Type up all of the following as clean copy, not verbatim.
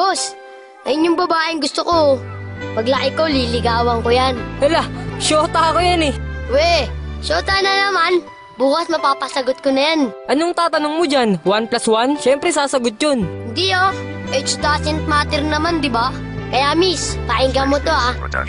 Boss, ayun yung babaeng gusto ko. Paglaki ko, liligawan ko yan. Hala, syota ako yan eh. We, syota na naman. Bukas mapapasagot ko na yan. Anong tatanong mo dyan? 1+1? Siyempre sasagot yun. Hindi age doesn't matter naman, di ba? Kaya miss, pakinggan mo to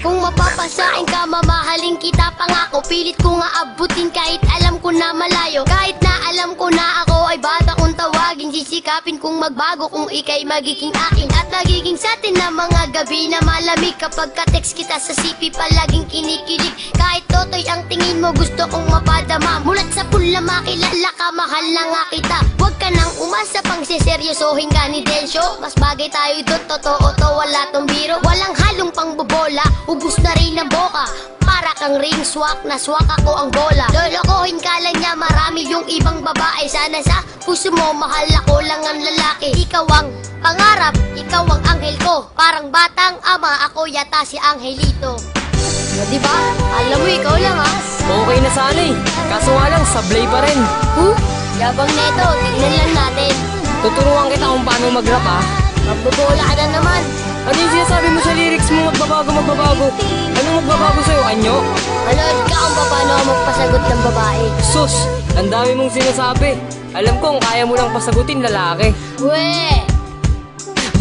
Kung mapapasain ka, mamahalin kita pangako. Pilit ko nga abutin kahit alam ko na malayo. Kahit na alam ko na ako ay bata kung tawagin. Sisikapin kung magbago kung ikay magiging akin. At nagiging sa atin na mga gabi na malamig. Kapag ka-text kita sa CP palaging kinikilig. Kahit totoy ang tingin mo gusto kong mapadama. Mulat sa pula makilala ka, mahal na nga kita. Huwag ka nang umasa pang siseryosohin ka ni Densyo. Mas bagay tayo doon, totoo to, wala tong biro. Walang halong pangbobola, ubus na rin ang boka. Para kang ring swak, na swak ako ang bola. Lolokohin ka lang niya, marami yung ibang babae. Sana sa puso mo, mahal ako lang ang lalaki. Ikaw ang pangarap, ikaw ang anghel ko. Parang batang ama, ako yata si Angelito. Diba? Alam mo, ikaw lang Okay na sana eh. Kaso nga lang, sablay pa rin. Yabang neto, tignan lang natin. Tuturuan kita kung paano mag-rap Magbobola ka na naman. Ano yung sinasabi mo sa lyrics mo? Magbabago. Anong magbabago sa'yo, anyo? Manood ka kung paano magpasagot ng babae. Sus, ang dami mong sinasabi. Alam kong kaya mo lang pasagutin lalaki. We!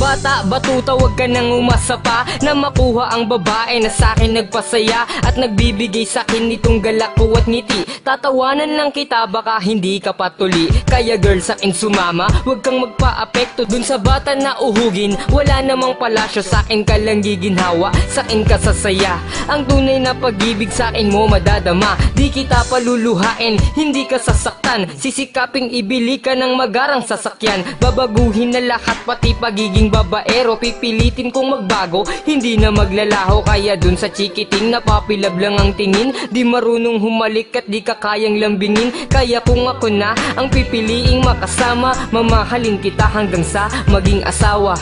Bata, batuta, wag ka nang umasa pa na makuha ang babae na sa'kin nagpasaya at nagbibigay sa'kin nitong galak ko at ngiti. Tatawanan lang kita, baka hindi ka patuli. Kaya girl, sa'kin sumama, wag kang magpa-apekto dun sa bata na uhugin. Wala namang palasyo, sa'kin ka lang giginhawa, sa'kin ka sasaya. Ang tunay na pag-ibig sa'kin mo madadama. Di kita paluluhain, hindi ka sasaktan. Sisikaping ibili ka ng magarang sasakyan. Babaguhin na lahat, pati pagiging babaero. Pipilitin kong magbago, hindi na maglalaho. Kaya dun sa chikiting napapilab lang ang tingin. Di marunong humalik at di ka kayang lambingin. Kaya kung ako na ang pipiliing makasama, mamahalin kita hanggang sa maging asawa.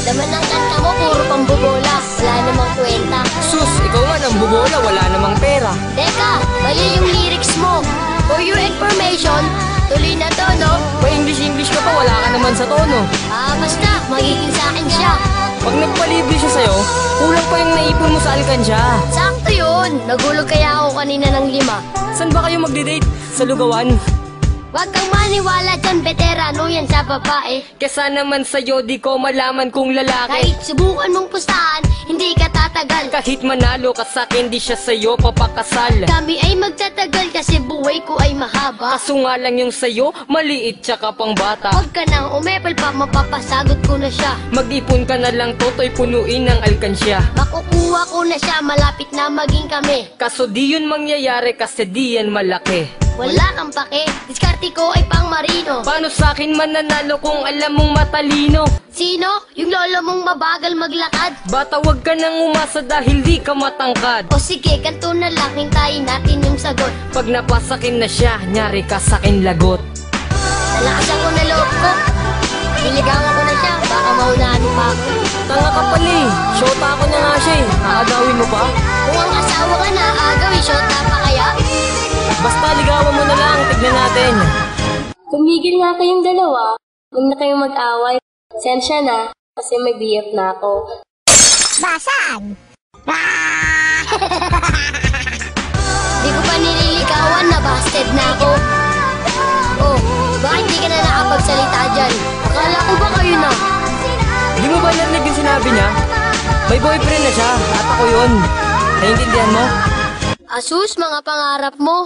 Laman ng kanta mo, puro pambobola. Wala namang kwenta. Sus, ikaw man ang bubola, wala namang pera. Teka, mali yung lyrics mo. For your information, tuloy na to, no? Pa-English ka pa, wala ka naman sa tono. Basta, magiging sa akin siya. Pag nagpalibre siya sa'yo, kulang pa yung naipon mo sa alkansya. Sakto yun. Nagulog kaya ako kanina ng 5. Saan ba kayo magde-date? Sa lugawan? Wag kang maniwala dyan, veterano yan sa babae. Kesa naman sa'yo, di ko malaman kung lalaki. Kahit subukan mong pustahan, hindi ka tatagal. Kahit manalo ka sa'kin, di siya sa'yo papakasal. Kami ay magtatagal kasi buhay ko ay mahaba. Kaso nga lang yung sa'yo, maliit tsaka pang bata. Huwag ka nang umepal pa, mapapasagot ko na siya. Mag-ipon ka na lang, toto'y punuin ng alkansya. Makukuha ko na siya, malapit na maging kami. Kaso di yun mangyayari kasi di yan malaki. Wala kang pake, diskarte ko ay pang marino. Paano sa'kin mananalo kung alam mong matalino? Sino? Yung lolo mong mabagal maglakad? Bata, wag ka nang umasa dahil di ka matangkad. O sige, ganito na lang, hintayin natin yung sagot. Pag napasakin na siya, nyari ka sa'kin lagot. Nalakasan ko na loob ko. Niligawan ko na siya, baka maunahan pa ako. Tanga ka pala eh, shota ako na nga siya eh. Aagawin mo pa? Kung ang asawa ka na, agawin shota pa kaya? Basta ligawan mo na lang, tignan natin. Tumigil nga kayong dalawa. Huwag na kayong mag-away. Sensya na, kasi may BF na ako. Basag! Di ko pa nililigawan, nabasted na ako. Oh, bakit di ka na nakapagsalita dyan? Akala ko ba kayo na? Di mo ba narinig yung sinabi niya? May boyfriend na siya, at ako yun. Naiintindihan mo? Asus, mga pangarap mo.